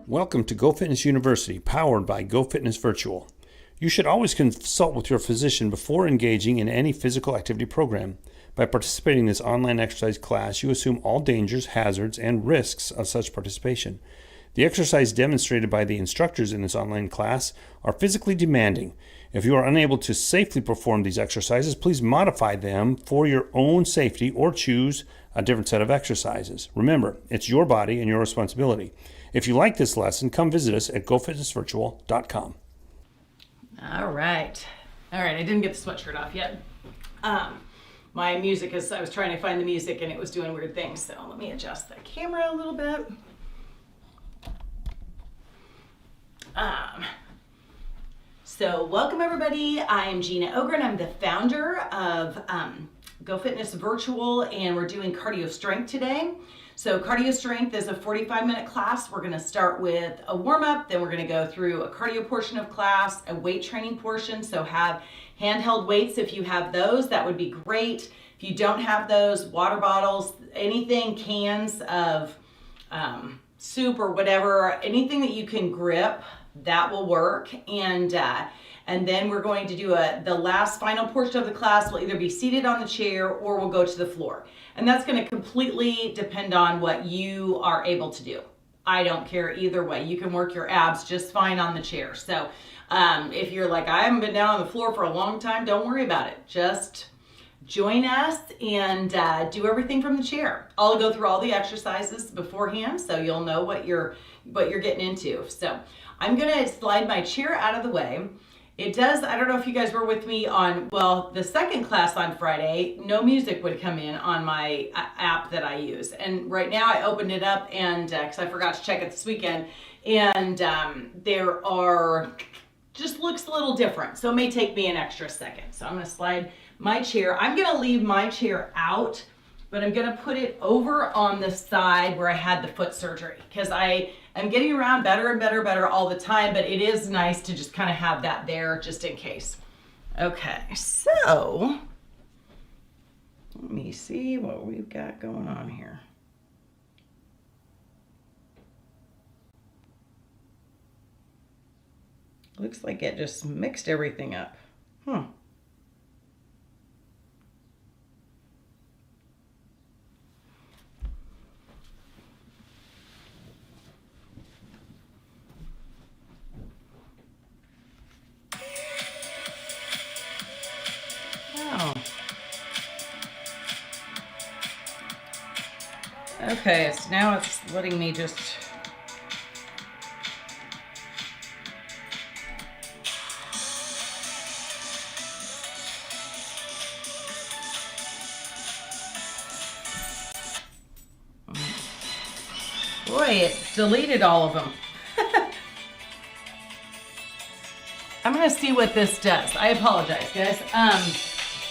Welcome to GOFitness University, powered by GOFitness Virtual. You should always consult with your physician before engaging in any physical activity program. By participating in this online exercise class, you assume all dangers, hazards, and risks of such participation. The exercise demonstrated by the instructors in this online class are physically demanding. If you are unable to safely perform these exercises, please modify them for your own safety or choose a different set of exercises. Remember, it's your body and your responsibility. If you like this lesson, come visit us at GoFitnessVirtual.com. All right, I didn't get the sweatshirt off yet. My music I was trying to find the music and it was doing weird things, so let me adjust the camera a little bit. So welcome everybody. I am Gina Ogren. I'm the founder of GoFitness Virtual, and we're doing cardio strength today. So cardio strength is a 45-minute class. We're going to start with a warm-up, then we're going to go through a cardio portion of class, a weight training portion. So have handheld weights if you have those, that would be great. If you don't have those, water bottles, anything, cans of soup or whatever, anything that you can grip, that will work. And then we're going to do the last final portion of the class will either be seated on the chair or we'll go to the floor. And that's going to completely depend on what you are able to do. I don't care either way. You can work your abs just fine on the chair. So if you're like, I haven't been down on the floor for a long time, don't worry about it. Just join us and do everything from the chair. I'll go through all the exercises beforehand so you'll know what you're getting into. So I'm going to slide my chair out of the way. It does, I don't know if you guys were with me on, the second class on Friday, no music would come in on my app that I use. And right now I opened it up and, because I forgot to check it this weekend, and just looks a little different. So it may take me an extra second. So I'm going to slide my chair. I'm going to leave my chair out, but I'm going to put it over on the side where I had the foot surgery, because I'm getting around better and better all the time, but it is nice to just kind of have that there just in case. Okay, so let me see what we've got going on here. Looks like it just mixed everything up. Okay, so now it's letting me just... Boy, it deleted all of them. I'm gonna see what this does. I apologize, guys.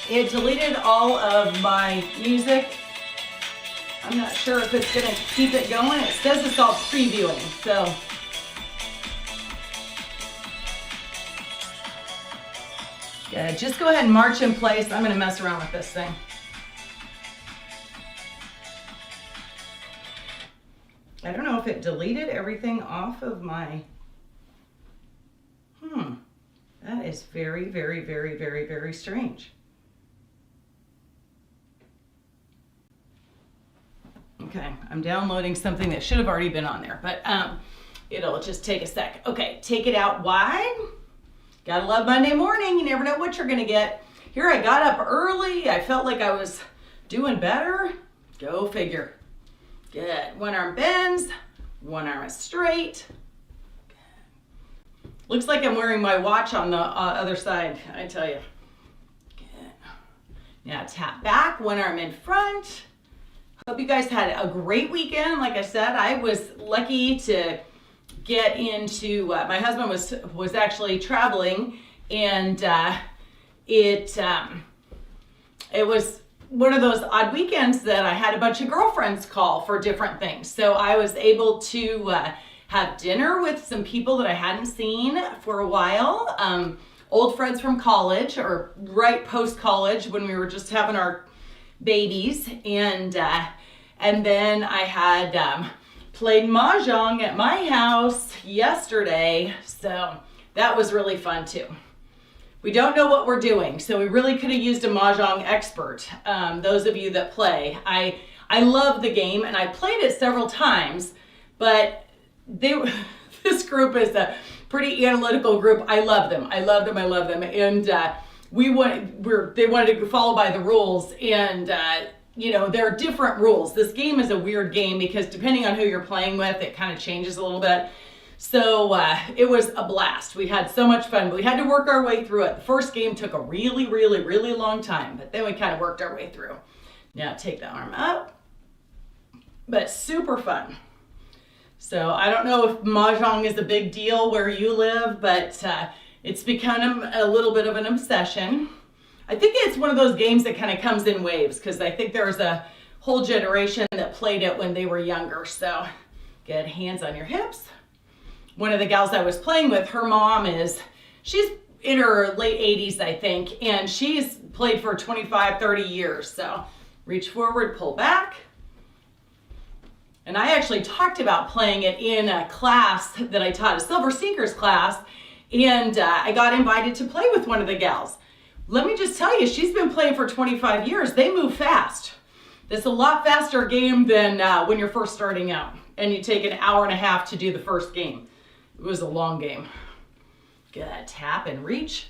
It deleted all of my music. I'm not sure if it's gonna keep it going. It says it's all previewing, so. Yeah, just go ahead and march in place. I'm gonna mess around with this thing. I don't know if it deleted everything off of my, that is very, very, very, very, very strange. Okay, I'm downloading something that should have already been on there, but it'll just take a sec. Okay, take it out wide. Gotta love Monday morning. You never know what you're gonna get. Here I got up early. I felt like I was doing better. Go figure. Good. One arm bends, one arm is straight. Good. Looks like I'm wearing my watch on the other side, I tell you. Good. Now tap back, one arm in front. Hope you guys had a great weekend. Like I said, I was lucky to get into, my husband was actually traveling, and it was one of those odd weekends that I had a bunch of girlfriends call for different things. So I was able to have dinner with some people that I hadn't seen for a while. Old friends from college, or right post-college when we were just having our babies. And then I had played mahjong at my house yesterday, so that was really fun too. We don't know what we're doing, so we really could have used a mahjong expert. Those of you that play, I love the game and I played it several times, but this group is a pretty analytical group. I love them. I love them. I love them. And they wanted to follow by the rules, and there are different rules. This game is a weird game because depending on who you're playing with, it kind of changes a little bit. So it was a blast. We had so much fun, but we had to work our way through it. The first game took a really, really, really long time, but then we kind of worked our way through. Now take the arm up, but super fun. So I don't know if mahjong is a big deal where you live, but it's become a little bit of an obsession. I think it's one of those games that kind of comes in waves because I think there's a whole generation that played it when they were younger. So get hands on your hips. One of the gals I was playing with, her mom she's in her late 80s, I think, and she's played for 25, 30 years. So reach forward, pull back. And I actually talked about playing it in a class that I taught, a Silver Seekers class, and I got invited to play with one of the gals. Let me just tell you, she's been playing for 25 years. They move fast. It's a lot faster game than when you're first starting out, and you take an hour and a half to do the first game. It was a long game. Good, tap and reach.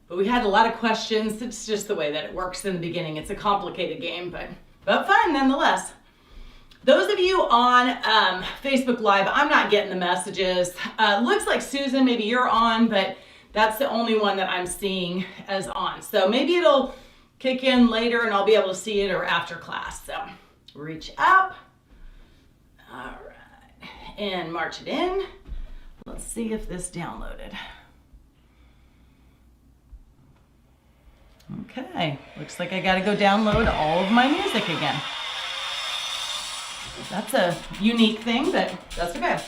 But we had a lot of questions. It's just the way that it works in the beginning. It's a complicated game, but fun nonetheless. Those of you on Facebook Live, I'm not getting the messages. Looks like Susan, maybe you're on, but that's the only one that I'm seeing as on. So maybe it'll kick in later and I'll be able to see it or after class. So reach up. All right. And march it in. Let's see if this downloaded. Okay. Looks like I got to go download all of my music again. That's a unique thing, but that's okay.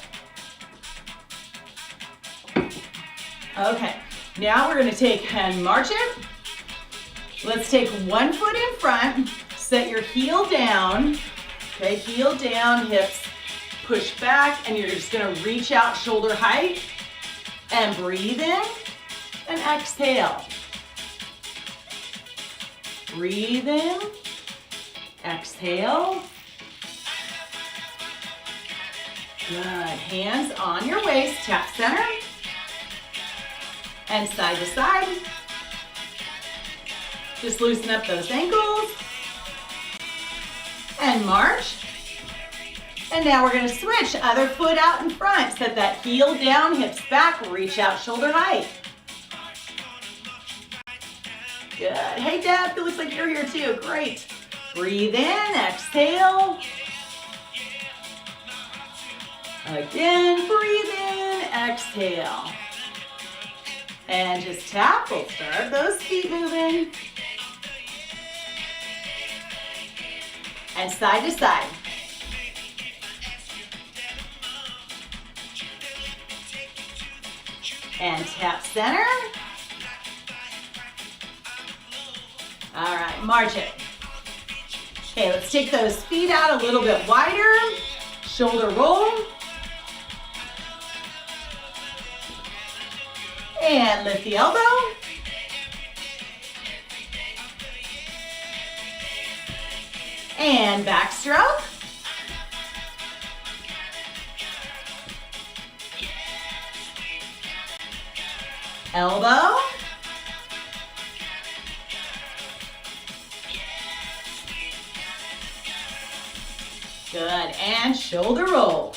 Okay, now we're gonna take and march it. Let's take one foot in front, set your heel down. Okay, heel down, hips push back, and you're just gonna reach out shoulder height and breathe in and exhale. Breathe in, exhale. Good. Hands on your waist, tap center. And side to side. Just loosen up those ankles. And march. And now we're going to switch. Other foot out in front. Set that heel down, hips back, reach out shoulder height. Good. Hey Deb, it looks like you're here too. Great. Breathe in, exhale. Again, breathe in, exhale. And just tap, we'll start those feet moving. And side to side. And tap center. All right, march it. Okay, let's take those feet out a little bit wider. Shoulder roll. And lift the elbow. And backstroke. Elbow. Good, and shoulder roll.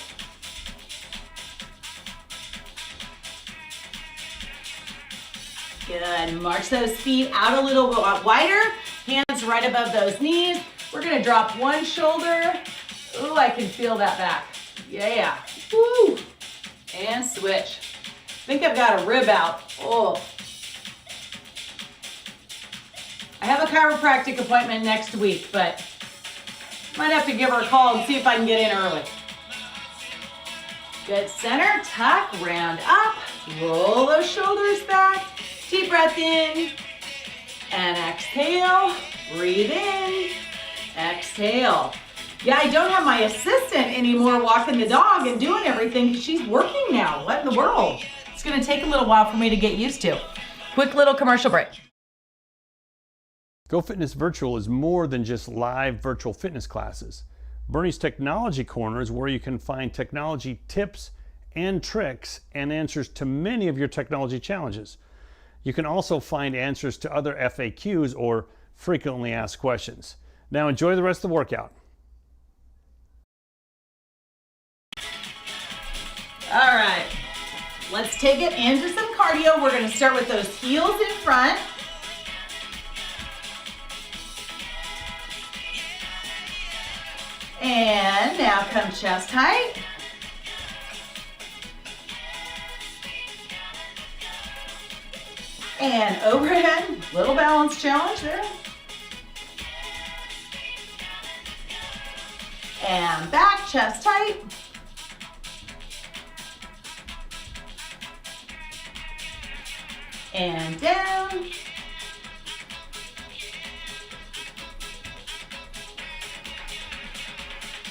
Good, march those feet out a little bit wider. Hands right above those knees. We're gonna drop one shoulder. Ooh, I can feel that back. Yeah, woo. And switch. I think I've got a rib out. Oh. I have a chiropractic appointment next week, but might have to give her a call and see if I can get in early. Good, center, tuck, round up, roll those shoulders back, deep breath in, and exhale, breathe in, exhale. Yeah, I don't have my assistant anymore walking the dog and doing everything because she's working now. What in the world? It's going to take a little while for me to get used to. Quick little commercial break. GOFitness Virtual is more than just live virtual fitness classes. Bernie's Technology Corner is where you can find technology tips and tricks and answers to many of your technology challenges. You can also find answers to other FAQs or frequently asked questions. Now enjoy the rest of the workout. All right, let's take it into some cardio. We're going to start with those heels in front. And now come chest height. And overhead, little balance challenge there. And back, chest tight. And down.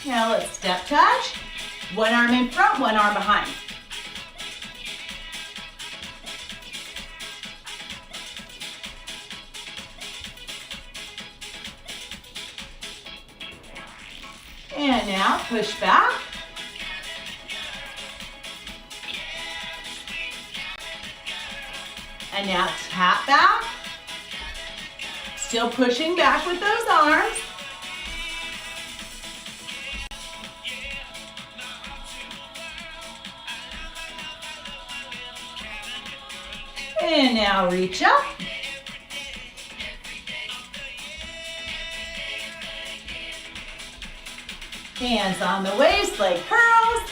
Now let's step touch. One arm in front, one arm behind. And now push back. And now tap back. Still pushing back with those arms. And now reach up. Hands on the waist, leg curls.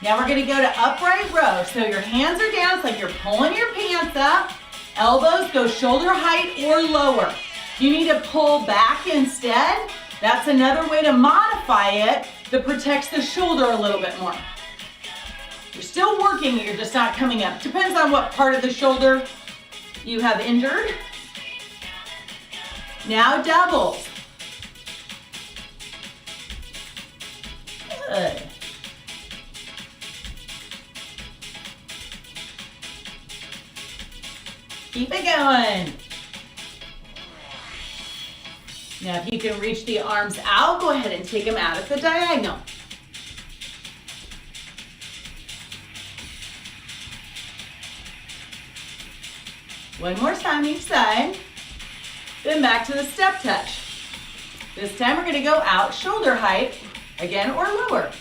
Now we're going to go to upright row. So your hands are down, it's like you're pulling your pants up. Elbows go shoulder height or lower. If you need to pull back instead, that's another way to modify it that protects the shoulder a little bit more. You're still working, you're just not coming up. Depends on what part of the shoulder you have injured. Now doubles. Good. Keep it going. Now if you can reach the arms out, go ahead and take them out at the diagonal. One more time each side. Then back to the step touch. This time we're going to go out shoulder height, again, or lower.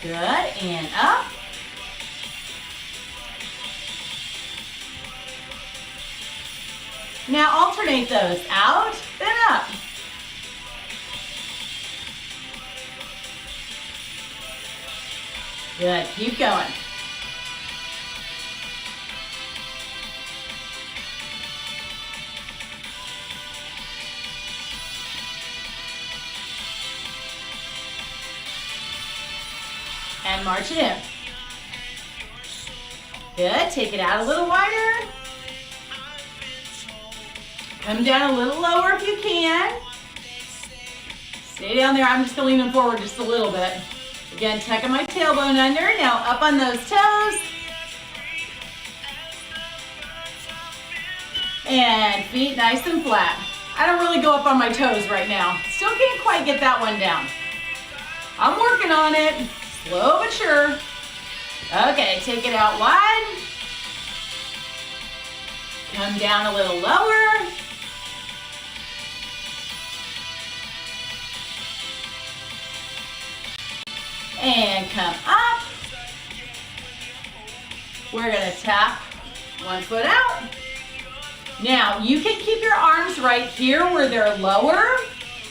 Good, and up. Now alternate those, out, then up. Good, keep going. And march it in. Good, take it out a little wider. Come down a little lower if you can. Stay down there, I'm just gonna lean them forward just a little bit. Again, tucking my tailbone under, now up on those toes. And feet nice and flat. I don't really go up on my toes right now. Still can't quite get that one down. I'm working on it, slow but sure. Okay, take it out wide. Come down a little lower. And come up. We're gonna tap one foot out. Now, you can keep your arms right here where they're lower,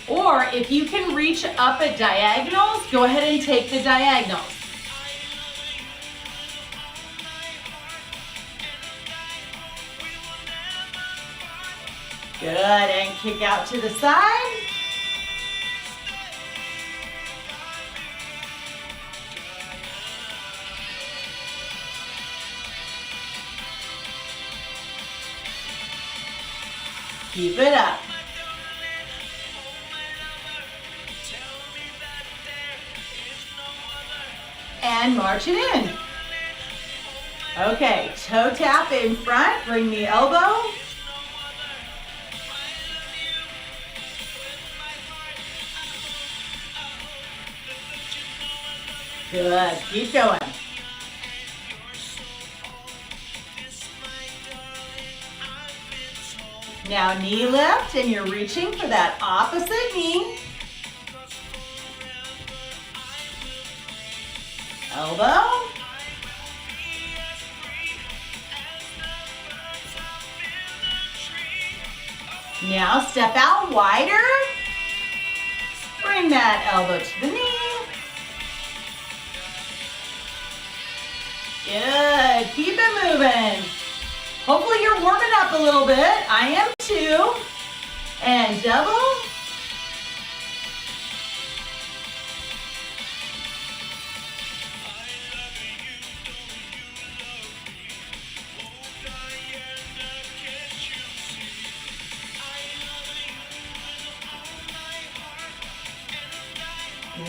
or if you can reach up at diagonals, go ahead and take the diagonals. Good, and kick out to the side. Keep it up. And march it in. Okay, toe tap in front, bring the elbow. Good, keep going. Now knee lift, and you're reaching for that opposite knee. Elbow. Now step out wider. Bring that elbow to the knee. Good, keep it moving. Hopefully you're warming up a little bit. I am too. And double.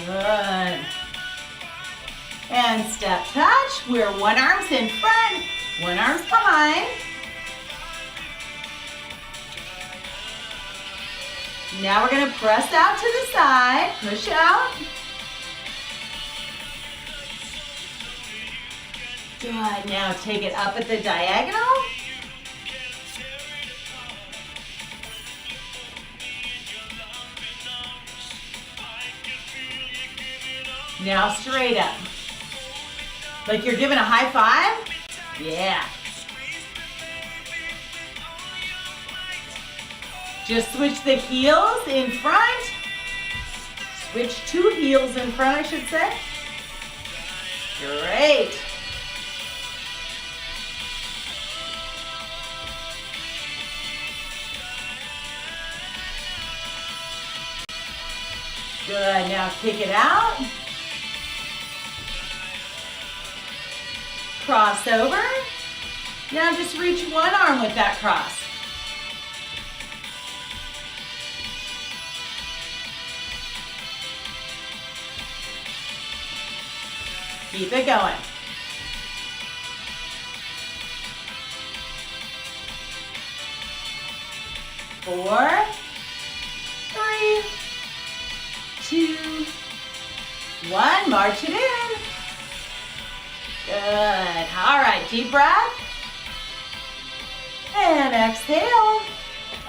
Good. And step touch, where one arm's in front, one arm's behind. Now we're gonna press out to the side, push out. Good, now take it up at the diagonal. Now straight up. Like you're giving a high five? Yeah. Just switch the heels in front. Switch two heels in front, I should say. Great. Good, now kick it out. Cross over. Now just reach one arm with that cross. Keep it going. Four, three, two, one. March it in. Good. All right, deep breath. And exhale.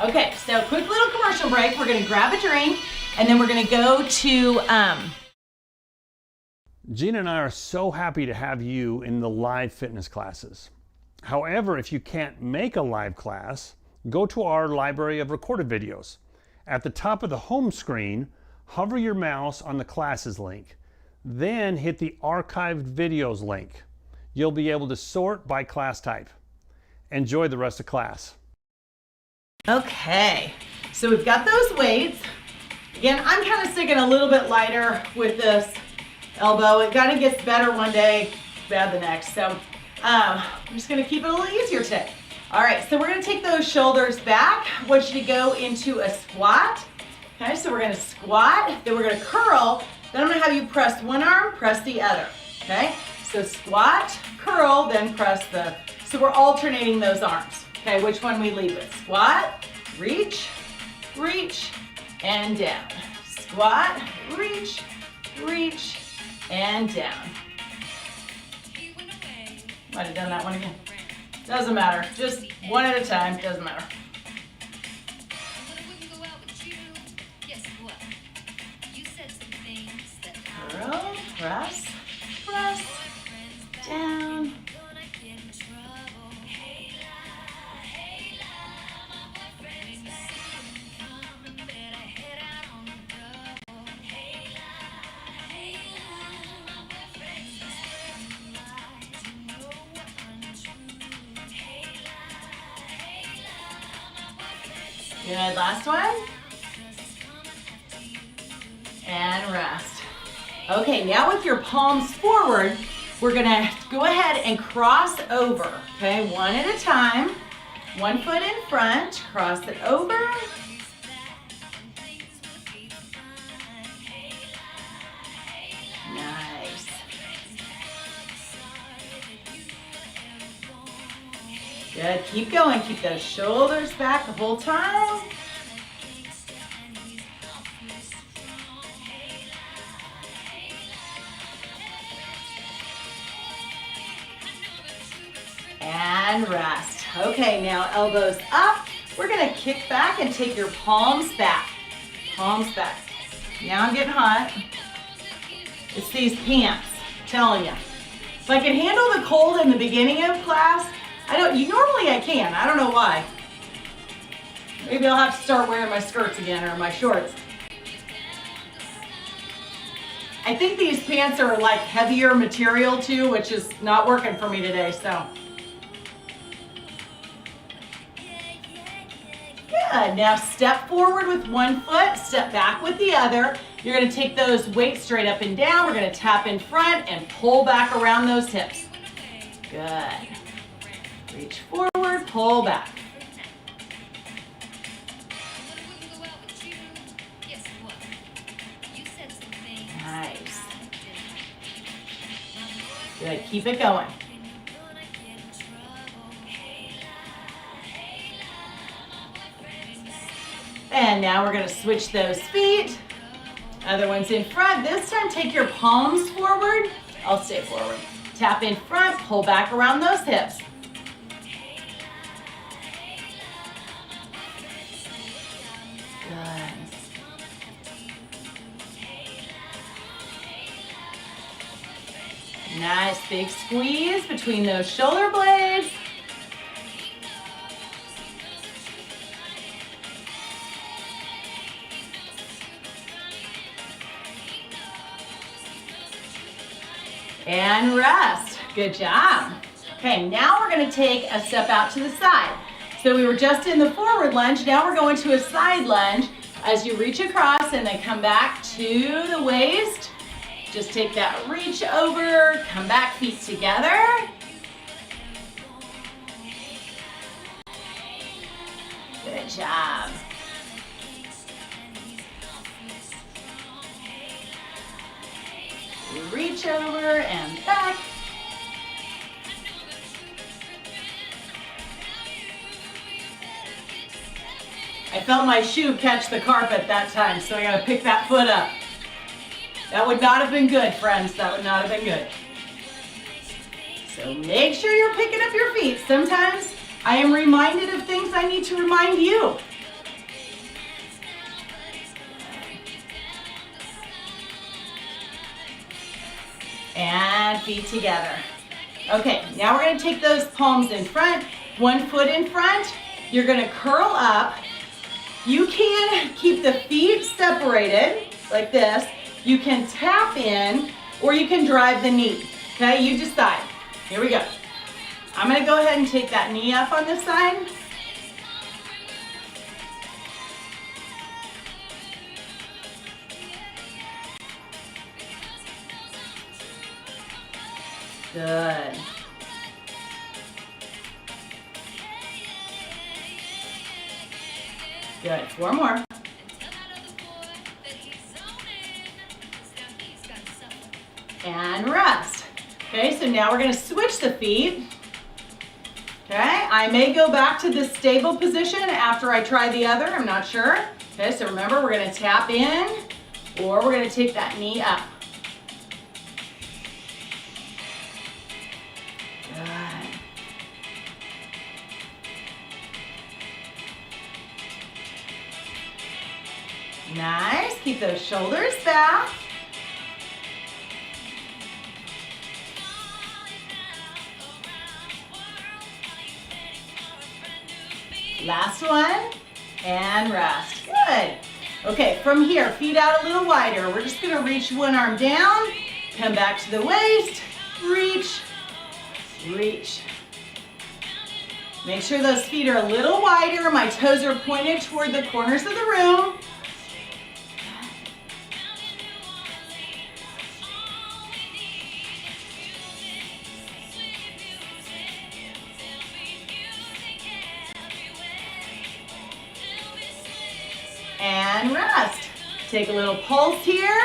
Okay, so quick little commercial break. We're gonna grab a drink and then we're gonna go to, Gina and I are so happy to have you in the live fitness classes. However, if you can't make a live class, go to our library of recorded videos. At the top of the home screen, hover your mouse on the classes link. Then hit the archived videos link. You'll be able to sort by class type. Enjoy the rest of class. okay, so we've got those weights. Again, I'm kind of sticking a little bit lighter with this elbow. It kind of gets better one day, bad the next. So I'm just gonna keep it a little easier today. All right, so we're gonna take those shoulders back. I want you to go into a squat. Okay, so we're gonna squat, then we're gonna curl. Then I'm gonna have you press one arm, press the other. Okay, so squat, curl, then press the, so we're alternating those arms. Okay, which one we lead with? Squat, reach, reach, and down. Squat, reach, reach, and down. Might have done that one again. Doesn't matter, just one at a time, doesn't matter. Curl, press, press, down. Good, last one. And rest. Okay, now with your palms forward, we're gonna go ahead and cross over, okay? One at a time. One foot in front, cross it over. Nice. Good, keep going. Keep those shoulders back the whole time. And rest. Okay, now elbows up. We're gonna kick back and take your palms back. Palms back. Now I'm getting hot. It's these pants, I'm telling you. If I can handle the cold in the beginning of class, normally I can, I don't know why. Maybe I'll have to start wearing my skirts again or my shorts. I think these pants are like heavier material too, which is not working for me today, so. Good, now step forward with one foot, step back with the other. You're gonna take those weights straight up and down. We're gonna tap in front and pull back around those hips. Good. Reach forward, pull back. Nice. Good, keep it going. And now we're gonna switch those feet. Other one's in front. This time take your palms forward. I'll stay forward. Tap in front, pull back around those hips. Good. Nice big squeeze between those shoulder blades. And rest. Good job. Okay, now we're going to take a step out to the side. So we were just in the forward lunge. Now we're going to a side lunge as you reach across and then come back to the waist. Just take that reach over, come back, feet together. Good job. Reach over and back. I felt my shoe catch the carpet that time, so I gotta pick that foot up. That would not have been good, friends. That would not have been good. So make sure you're picking up your feet. Sometimes I am reminded of things I need to remind you. And feet together. Okay, now we're gonna take those palms in front, one foot in front. You're gonna curl up. You can keep the feet separated like this. You can tap in or you can drive the knee. Okay, you decide. Here we go. I'm gonna go ahead and take that knee up on this side. Good. Good, 4 more. And rest. Okay, so now we're gonna switch the feet. Okay, I may go back to this stable position after I try the other, I'm not sure. Okay, so remember we're gonna tap in or we're gonna take that knee up. Good. Nice, keep those shoulders back. Last one, and rest. Good. Okay, from here, feet out a little wider. We're just gonna reach one arm down, come back to the waist, reach, reach. Make sure those feet are a little wider. My toes are pointed toward the corners of the room. Take a little pulse here.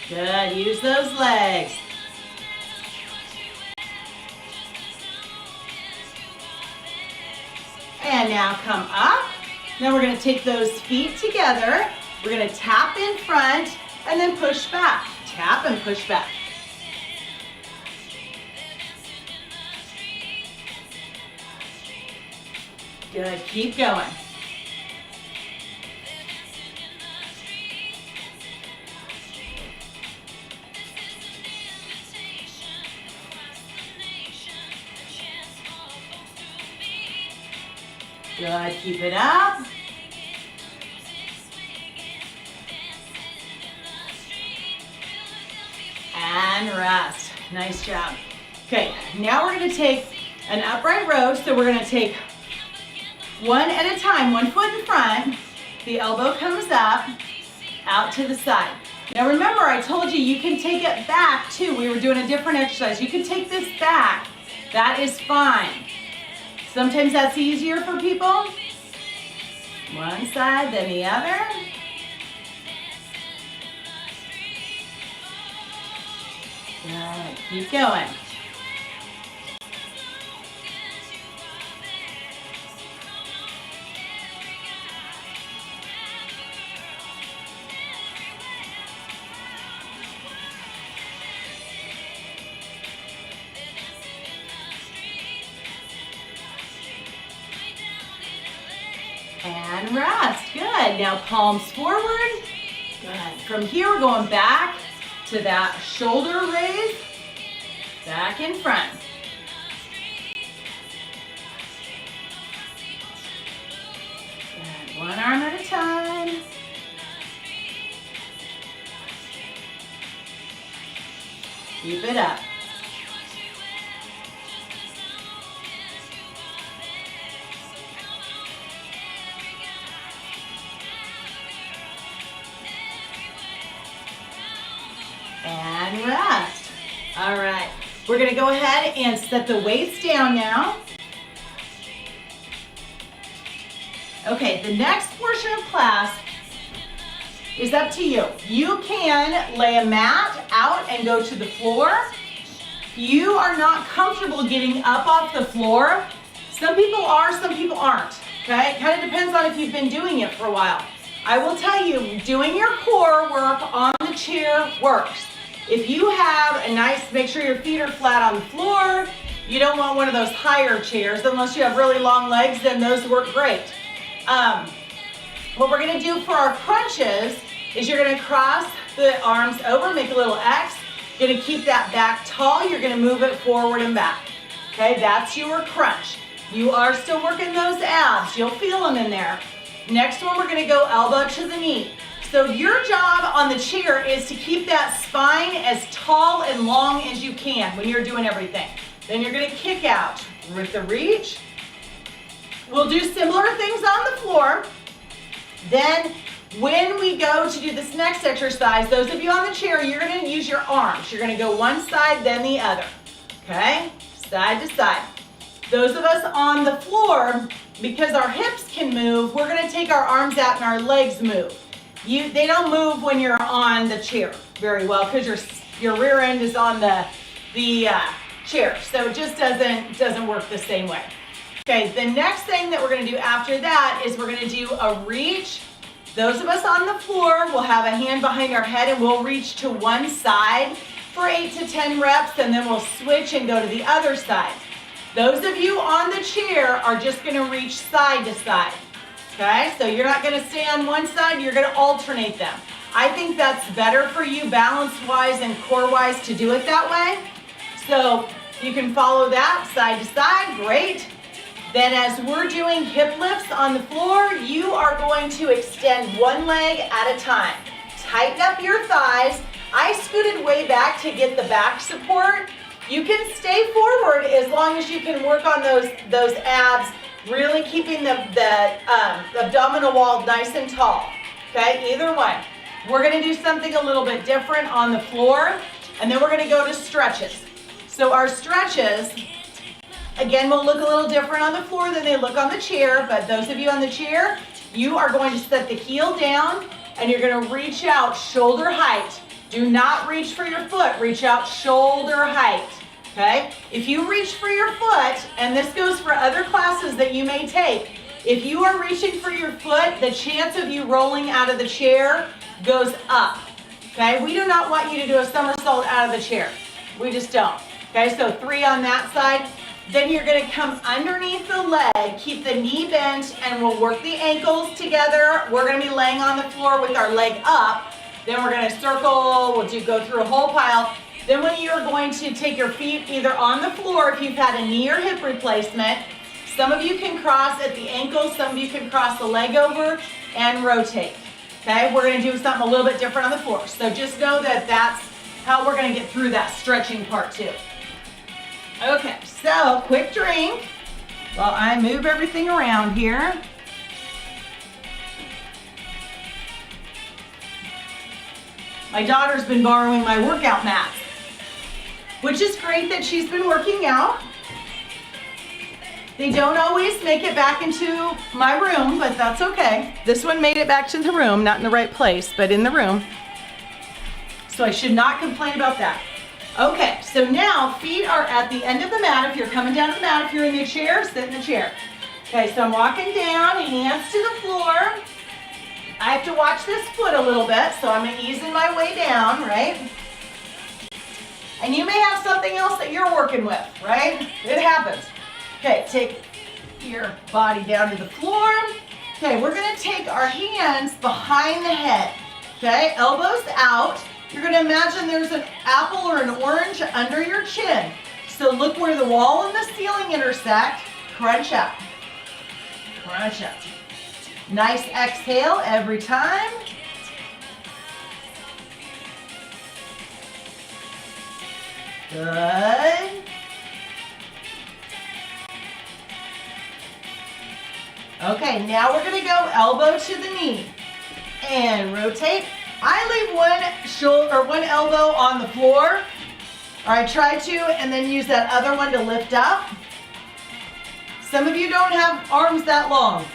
Good, use those legs. And now come up. Now we're gonna take those feet together. We're gonna tap in front and then push back. Tap and push back. Good, keep going. Good, keep it up. And rest. Nice job. Okay, now we're gonna take an upright row. So we're gonna take one at a time, 1 foot in front. The elbow comes up, out to the side. Now remember, I told you, you can take it back too. We were doing a different exercise. You can take this back. That is fine. Sometimes that's easier for people. One side, then the other. Good, keep going. And rest. Good. Now palms forward. Good. From here, we're going back to that shoulder raise. Back in front. Good. One arm at a time. Keep it up. And rest. All right, we're gonna go ahead and set the weights down now. Okay, the next portion of class is up to you. You can lay a mat out and go to the floor. If you are not comfortable getting up off the floor, some people are, some people aren't, okay? It kind of depends on if you've been doing it for a while. I will tell you, doing your core work on the chair works. If you have a nice, make sure your feet are flat on the floor. You don't want one of those higher chairs unless you have really long legs, then those work great. What we're gonna do for our crunches is you're gonna cross the arms over, make a little X. You're gonna keep that back tall. You're gonna move it forward and back. Okay, that's your crunch. You are still working those abs. You'll feel them in there. Next one, we're gonna go elbow to the knee. So your job on the chair is to keep that spine as tall and long as you can when you're doing everything. Then you're gonna kick out with the reach. We'll do similar things on the floor. Then when we go to do this next exercise, those of you on the chair, you're gonna use your arms. You're gonna go one side, then the other, okay? Side to side. Those of us on the floor, because our hips can move, we're gonna take our arms out and our legs move. They don't move when you're on the chair very well because your rear end is on the chair, so it just doesn't work the same way. Okay, the next thing that we're gonna do after that is we're gonna do a reach. Those of us on the floor will have a hand behind our head and we'll reach to one side for 8 to 10 reps, and then we'll switch and go to the other side. Those of you on the chair are just gonna reach side to side. Okay, so you're not gonna stay on one side, you're gonna alternate them. I think that's better for you balance-wise and core-wise to do it that way. So you can follow that side to side, great. Then as we're doing hip lifts on the floor, you are going to extend one leg at a time. Tighten up your thighs. I scooted way back to get the back support. You can stay forward as long as you can work on those abs, really keeping the abdominal wall nice and tall, okay? Either one. We're gonna do something a little bit different on the floor, and then we're gonna go to stretches. So our stretches, again, will look a little different on the floor than they look on the chair, but those of you on the chair, you are going to set the heel down and you're going to reach out shoulder height. Do not reach for your foot, reach out shoulder height, okay? If you reach for your foot, and this goes for other classes that you may take, if you are reaching for your foot, the chance of you rolling out of the chair goes up, okay? We do not want you to do a somersault out of the chair. We just don't, okay? So 3 on that side. Then you're going to come underneath the leg, keep the knee bent, and we'll work the ankles together. We're going to be laying on the floor with our leg up. Then we're going to circle, go through a whole pile. Then when you're going to take your feet either on the floor if you've had a knee or hip replacement, some of you can cross at the ankle, some of you can cross the leg over and rotate. Okay, we're going to do something a little bit different on the floor. So just know that that's how we're going to get through that stretching part too. Okay, so quick drink while I move everything around here. My daughter's been borrowing my workout mats, which is great that she's been working out. They don't always make it back into my room, but that's okay. This one made it back to the room, not in the right place, but in the room. So I should not complain about that. Okay, so now feet are at the end of the mat. If you're coming down to the mat, if you're in the chair, sit in the chair. Okay, so I'm walking down, hands to the floor. I have to watch this foot a little bit, so I'm easing my way down, right? And you may have something else that you're working with, right? It happens. Okay, take your body down to the floor. Okay, we're gonna take our hands behind the head. Okay, elbows out. You're gonna imagine there's an apple or an orange under your chin. So look where the wall and the ceiling intersect. Crunch out. Crunch out. Nice exhale every time. Good. Okay, now we're gonna go elbow to the knee and rotate. I leave one shoulder or one elbow on the floor, or I try to, and then use that other one to lift up. Some of you don't have arms that long.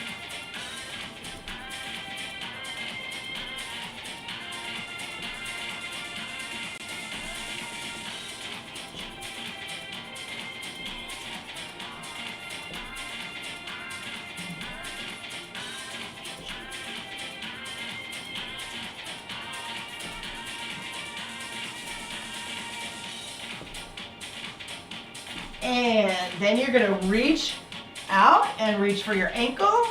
And then you're going to reach out and reach for your ankle.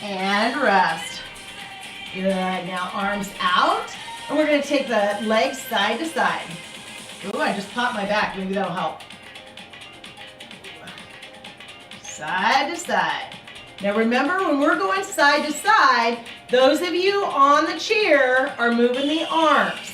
And rest. Good, now arms out. And we're gonna take the legs side to side. Ooh, I just popped my back, maybe that'll help. Side to side. Now remember, when we're going side to side, those of you on the chair are moving the arms.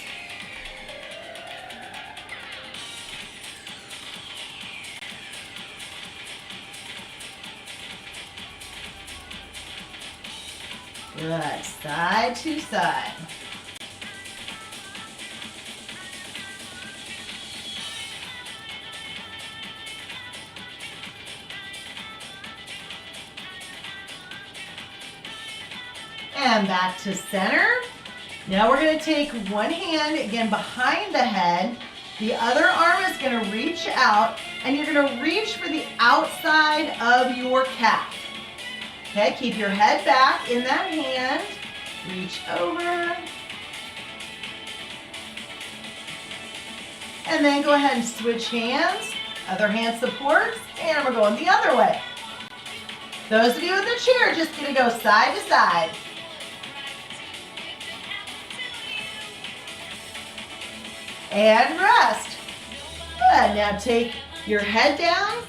Good, side to side. And back to center. Now we're going to take one hand, again, behind the head. The other arm is going to reach out, and you're going to reach for the outside of your calf. Okay, keep your head back in that hand. Reach over. And then go ahead and switch hands. Other hand supports, and we're going the other way. Those of you in the chair, just gonna go side to side. And rest. Good, now take your head down.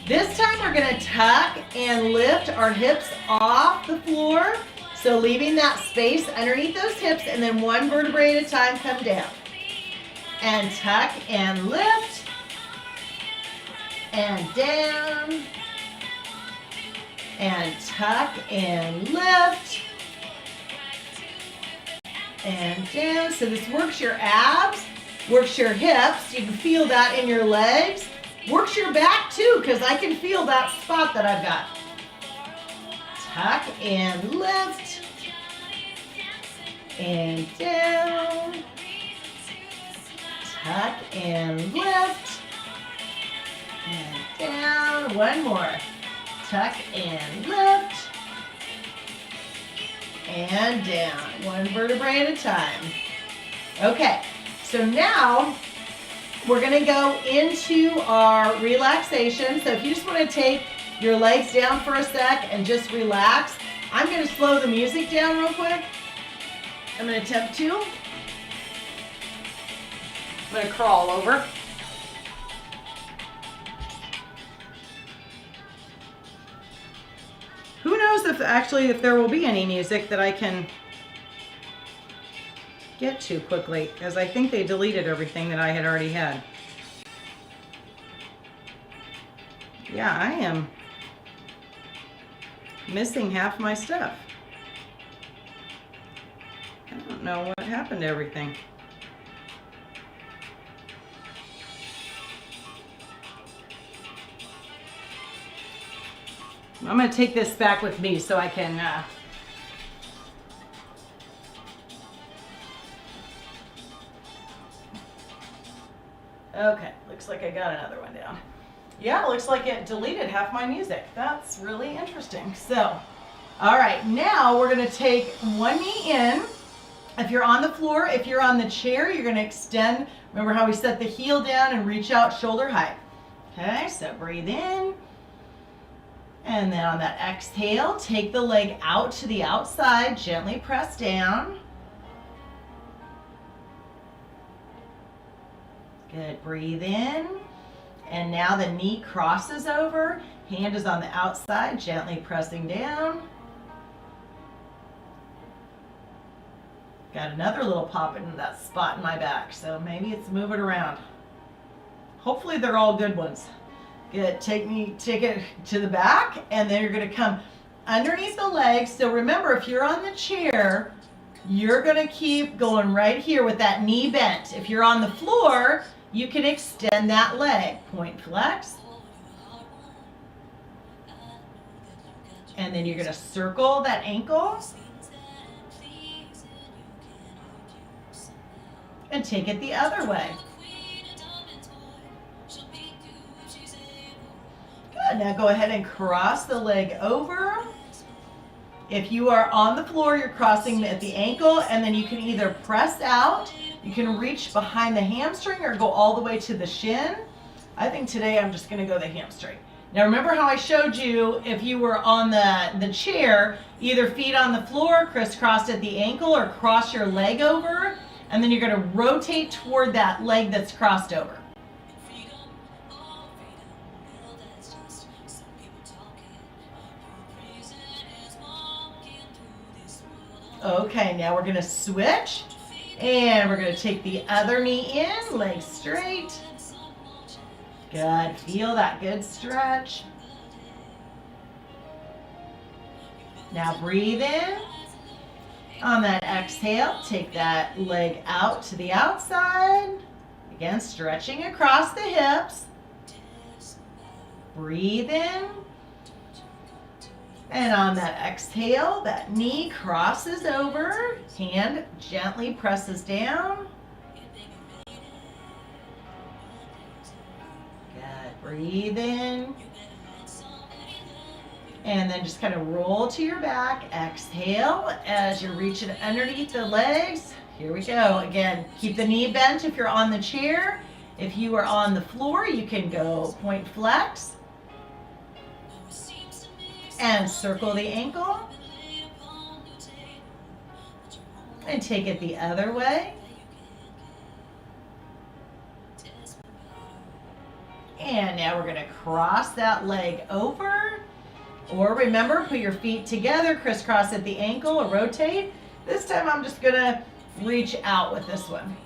This time we're gonna tuck and lift our hips off the floor So leaving that space underneath those hips, and then one vertebrae at a time, come down. And tuck and lift. And down. And tuck and lift. And down. So this works your abs, works your hips. You can feel that in your legs. Works your back too, because I can feel that spot that I've got. Tuck and lift. And down. Tuck and lift. And down. One more. Tuck and lift. And down. One vertebrae at a time. Okay, so now we're going to go into our relaxation. So if you just want to take your legs down for a sec and just relax, I'm going to slow the music down real quick. I'm going to attempt to. I'm going to crawl over. Who knows if there will be any music that I can get to quickly, because I think they deleted everything that I had already had. Yeah, I am missing half my stuff. I don't know what happened to everything. I'm going to take this back with me so I can okay, looks like I got another one down. Yeah, it looks like it deleted half my music. That's really interesting. So, all right, now we're going to take one knee in. If you're on the floor, if you're on the chair, you're going to extend. Remember how we set the heel down and reach out shoulder height. Okay, so breathe in. And then on that exhale, take the leg out to the outside, gently press down. Good, breathe in. And now the knee crosses over, hand is on the outside, gently pressing down. Got another little pop into that spot in my back, so maybe it's moving around. Hopefully they're all good ones. Good, take it to the back, and then you're gonna come underneath the legs. So remember, if you're on the chair, you're gonna keep going right here with that knee bent. If you're on the floor, you can extend that leg. Point flex. And then you're gonna circle that ankle. And take it the other way. Good, now go ahead and cross the leg over. If you are on the floor, you're crossing at the ankle, and then you can either press out, you can reach behind the hamstring or go all the way to the shin. I think today I'm just gonna go the hamstring. Now remember how I showed you if you were on the chair, either feet on the floor, crisscrossed at the ankle, or cross your leg over, and then you're gonna rotate toward that leg that's crossed over. Okay, now we're gonna switch, and we're gonna take the other knee in, legs straight. Good, feel that good stretch. Now breathe in. On that exhale, take that leg out to the outside. Again, stretching across the hips. Breathe in. And on that exhale, that knee crosses over, hand gently presses down. Good, breathe in. And then just kind of roll to your back, exhale as you're reaching underneath the legs. Here we go. Again, keep the knee bent if you're on the chair. If you are on the floor, you can go point flex. And circle the ankle. And take it the other way. And now we're going to cross that leg over. Or remember, put your feet together, crisscross at the ankle or rotate. This time I'm just gonna reach out with this one.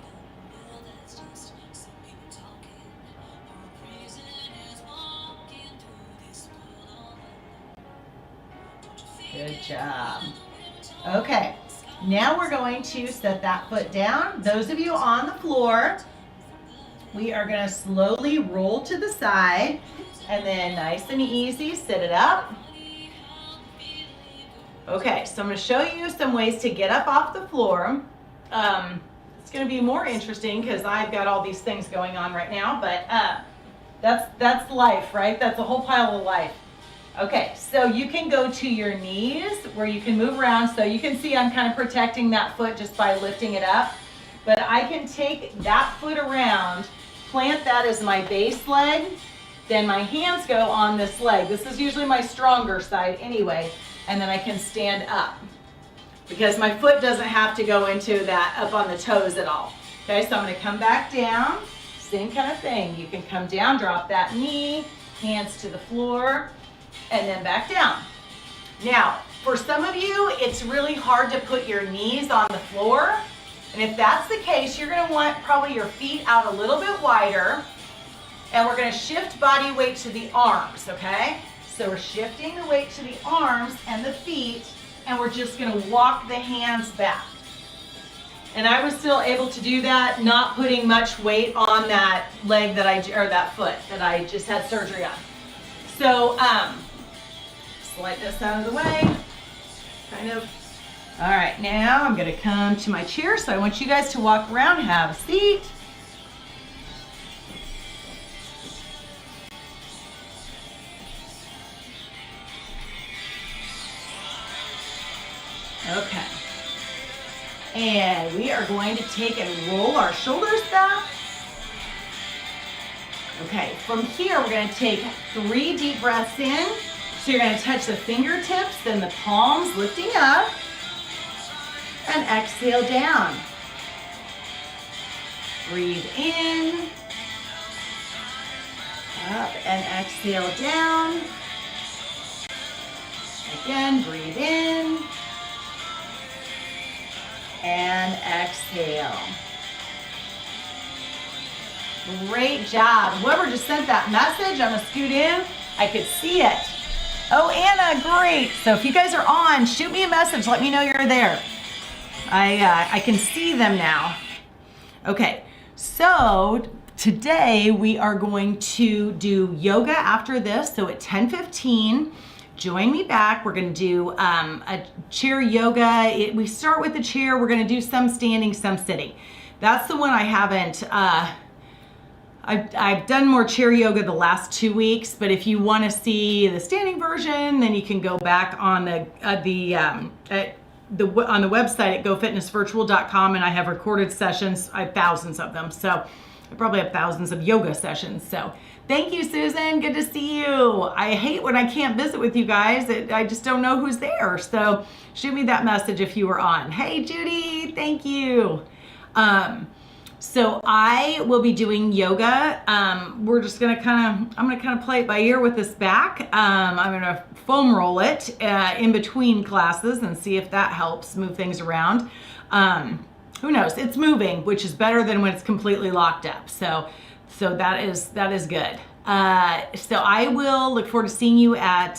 Good job. Okay, now we're going to set that foot down. Those of you on the floor, we are gonna slowly roll to the side and then nice and easy, sit it up. Okay, so I'm gonna show you some ways to get up off the floor. It's gonna be more interesting because I've got all these things going on right now, but that's life, right? That's a whole pile of life. Okay, so you can go to your knees where you can move around. So you can see I'm kind of protecting that foot just by lifting it up. But I can take that foot around, plant that as my base leg, then my hands go on this leg. This is usually my stronger side anyway, and then I can stand up because my foot doesn't have to go into that up on the toes at all. Okay, so I'm gonna come back down, same kind of thing. You can come down, drop that knee, hands to the floor, and then back down. Now, for some of you, it's really hard to put your knees on the floor. And if that's the case, you're gonna want probably your feet out a little bit wider. And we're gonna shift body weight to the arms, okay? So we're shifting the weight to the arms and the feet, and we're just gonna walk the hands back. And I was still able to do that, not putting much weight on that leg or that foot that I just had surgery on. So, slide this out of the way, kind of. All right, now I'm gonna come to my chair. So I want you guys to walk around, have a seat. Okay. And we are going to take and roll our shoulders back. Okay, from here we're gonna take 3 deep breaths in. So you're gonna touch the fingertips, then the palms lifting up, and exhale down. Breathe in, up, and exhale down. Again, breathe in, and exhale. Great job. Whoever just sent that message, I'm gonna scoot in. I could see it. Oh, Anna, great. So if you guys are on, shoot me a message. Let me know you're there. I can see them now. Okay, so today we are going to do yoga after this. So at 10:15, join me back. We're going to do a chair yoga. We start with the chair. We're going to do some standing, some sitting. That's the one I haven't. I've done more chair yoga the last 2 weeks, but if you want to see the standing version, then you can go back on the website at GOFitnessVirtual.com, and I have recorded sessions. I have thousands of them, so I probably have thousands of yoga sessions. So thank you, Susan. Good to see you. I hate when I can't visit with you guys. I just don't know who's there. So shoot me that message if you were on. Hey, Judy. Thank you. So I will be doing yoga. We're just gonna I'm gonna kind of play it by ear with this back. I'm gonna foam roll it in between classes and see if that helps move things around. Who knows? It's moving, which is better than when it's completely locked up. So that is good. So I will look forward to seeing you at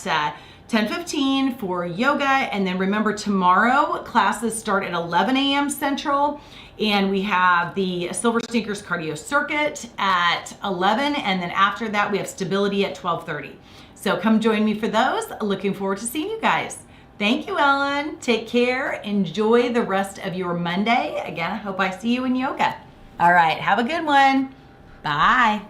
10:15 for yoga, and then remember tomorrow classes start at 11 a.m. Central. And we have the Silver Sneakers Cardio Circuit at 11, and then after that we have Stability at 12:30. So come join me for those. Looking forward to seeing you guys. Thank you, Ellen. Take care. Enjoy the rest of your Monday. Again, I hope I see you in yoga. All right, have a good one. Bye.